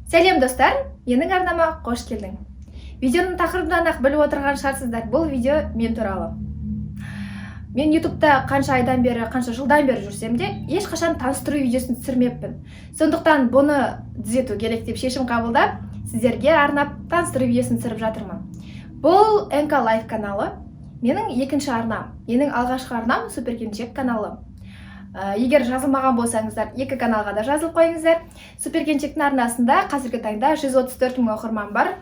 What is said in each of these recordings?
Сәлем достар, менің арнама қош келдің. Видеоның тақырыбынан ақ біліп отырған шығарсыздар, бұл видео мен туралы. Мен YouTube'да қанша айдан бері, қанша жылдан бері жүрсем де, ешқашан таныстыру видеосын түсірмеппін. Сондықтан бұны түзету керек деп шешім қабылдап, сіздерге арнап таныстыру видеосын түсіріп жатырмын. Бұл НК Live каналы, менің екінші арнам, менің алғашқы арнам Суперкеліншек каналы. Егер жазылмаған болсаңыздар, екі каналға да жазылып қойыңыздар. Суперкеліншектің арнасында қазіргі таңда 134 мың оқырман бар.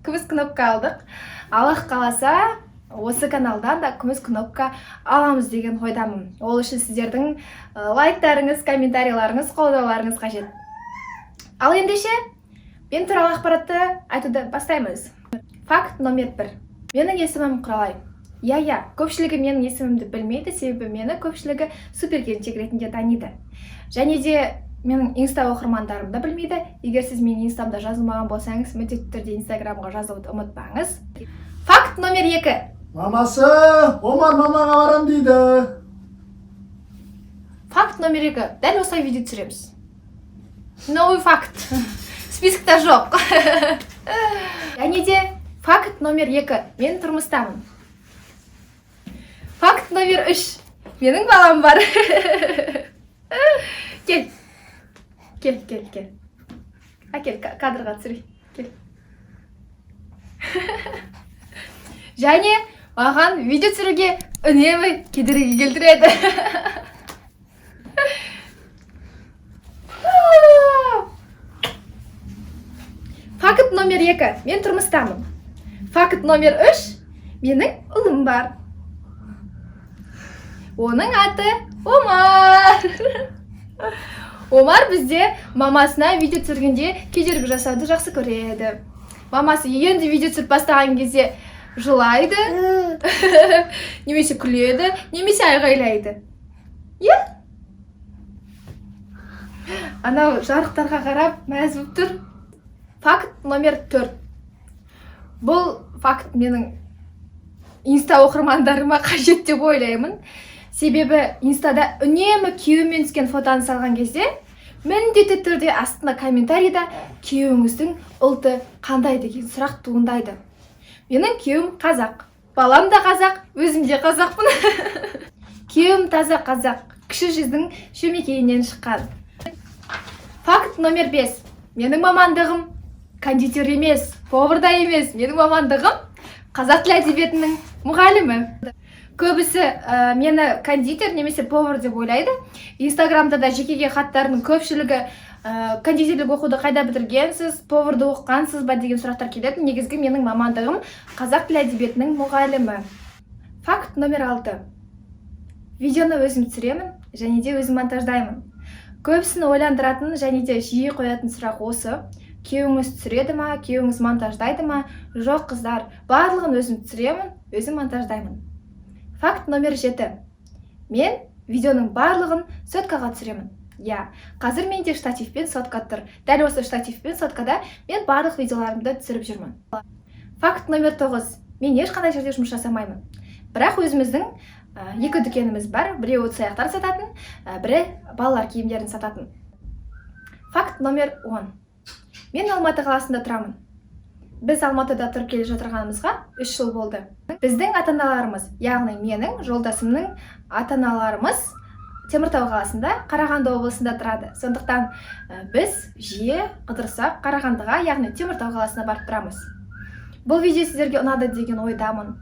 Күміс кнопка алдық. Аллах қаласа, осы каналдан да күміс кнопка аламыз деген ойдамын. Ол үшін сіздердің лайктарыңыз, комментарийларыңыз, қолдауларыңыз қажет. Ал ендеше, мен туралы ақпаратты айтуды бастаймыз. Факт номер 1. Менің есімім Құралай. Көпшілігі менің есімімді білмейді, себебі мені көпшілігі Суперкеліншек ретінде таниды. Және де менің инста оқырмандарым да білмейді. Егер сіз менің инстамда жазылмаған болсаңыз, міндетті түрде инстаграмға жазылуды ұмытпаңыз. Факт номер 2. Мамасы, Омар мамаға барам дейді. Факт номер 2. Дәл осылай видео түсіреміз. Новый факт. Спискта жоқ. Және де факт номер 2. Мен тұрмыстамын. Факт номер 3. Менің балам бар. Кел. Әкел, кадрға түсірей. Кел. Және маған видео түсіруге үнемі кедергі келтіреді. Факт номер 2. Мен тұрмыстамын. Факт номер 3. Менің ұлым бар. Оның аты Омар. Омар бізде мамасына видео түсіргенде кедергі жасауды жақсы көреді. Мамасы енді видео түсіріп бастаған кезде жылайды, немесе күледі, немесе айғайлайды. Анау жарықтарға қарап мәз болып тұр. Факт номер 4. Бұл факт менің инста оқырмандарыма қажет деп ойлаймын. Себебі инстада үнемі күйеуімен түскен фотоны салған кезде, міндетті түрде астына комментарийда күйеуіңіздің ұлты қандай деген сұрақ туындайды. Менің күйеуім қазақ, балам да қазақ, өзім де қазақпын. Күйеуім таза қазақ, кіші жүздің шөмекейінен шыққан. Факт номер 5. Менің мамандығым кондитер емес, повар да емес. Менің мамандығым қазақ тілі әдебиетінің мұғалімі. Көбісі мені кондитер немесе повар деп ойлайды. Инстаграмда да жекеге хаттарының көпшілігі кондитерлік оқуды қайда бітіргенсіз, поварды оқығансыз ба деген сұрақтар келеді. Негізгі менің мамандығым қазақ тілі әдебиетінің мұғалімі. Факт номер 6. Видеоны өзім түсіремін және де өзім монтаждаймын. Көбісін ойландыратын және де жиі қоятын сұрақ осы. Күйеуіңіз түсіреді ма, күйеуіңіз монтаждайды ма? Жоқ қыздар, барлығын өзім түсіремін, өзім монтаждаймын. Факт номер 7. Мен видеоның барлығын соткаға түсіремін. Қазір менде штативпен сотка тұр. Дәл осы штативпен соткада мен барлық видеоларымды түсіріп жүрмін. Факт номер 9. Мен ешқандай жерде жұмыс жасамаймын. Бірақ өзіміздің екі дүкеніміз бар. Біреуі ыдыс аяқтар сататын, бірі балалар киімдерін сататын. Факт номер 10. Мен Алматы қаласында тұрамын. Біз Алматыда тұрып келе жатырғанымызға 3 жыл болды. Біздің ата-аналарымыз, яғни менің жолдасымның ата-аналарымыз Теміртау қаласында, Қарағанды облысында тұрады. Сондықтан біз жиі қыдырсақ Қарағандыға, яғни Теміртау қаласына барып тұрамыз. Бұл видео сіздерге ұнады деген ойдамын.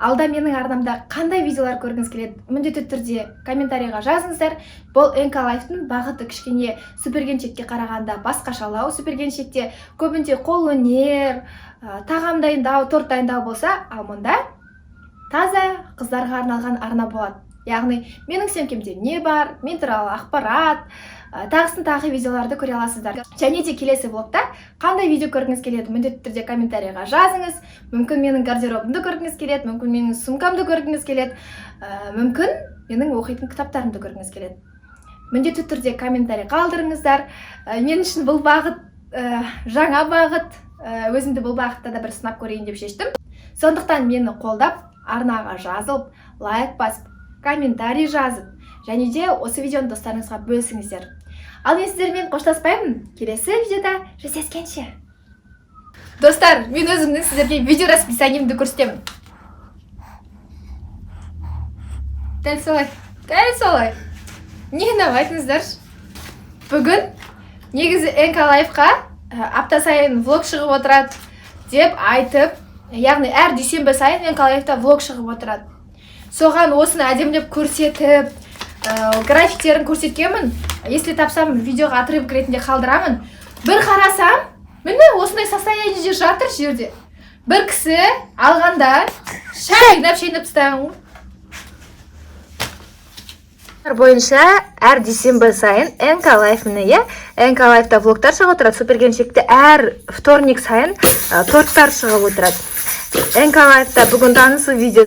Алда менің арнамда қандай видеолар көргіңіз келеді, міндетті түрде комментарийға жазыңыздар. Бұл НК Live'тың бағыты кішкене Суперкеліншекке қарағанда басқашалау. Суперкеліншекте көбінде қол өнер, тағам дайындау, торт дайындау болса, ал мұнда таза қыздарға арналған арна болады. Яғни менің сөмкемде не бар, мен туралы ақпарат, тағысын тағы видеоларды көре аласыздар. Және де келесі влогта қандай видео көргіңіз келеді, міндетті түрде комментарийға жазыңыз. Мүмкін менің гардеробымды көргіңіз келеді, мүмкін менің сумкамды көргіңіз келеді, мүмкін менің оқитын кітаптарымды көргіңіз келеді. Міндетті түрде комментарий қалдырыңыздар. Мен үшін бұл бағыт жаңа бағыт, өзімді бұл бағытта да бір сынап көрейін деп шештім. Сондықтан мені қолдап, арнаға жазылып, лайк басып, комментарий жазып, және де осы видеоны достарыңызға бөлісіңіздер. Ал мен сіздермен қоштаспаймын. Келесі видеода жүздескенше. Достар, мен өзімнің сіздерге видео расписаниемді көрсетемін. Дәл солай. Не айтыңыздар? Бүгін негізі Энкалайфқа апта сайын влог шығып отырады деп айтып, яғни әр дүйсенбі сайын Энкалайфта влог шығып отырады. Соған осыны әдемілеп көрсетіп, графиктерін көрсеткенмін. Если тапсам, видеоға отрывок ретінде қалдырамын. Бір қарасам, міне осындай состояние жатыр жерде. Бір кісі алғанда шайнап тастаған. Бойынша әр дүйсенбі сайын Энкалайф Энкалайфта влогтар шығып отырады. Супергеншекте әр вторник сайын торттар шығып отырады. Энкалайфта бүгін танысу видео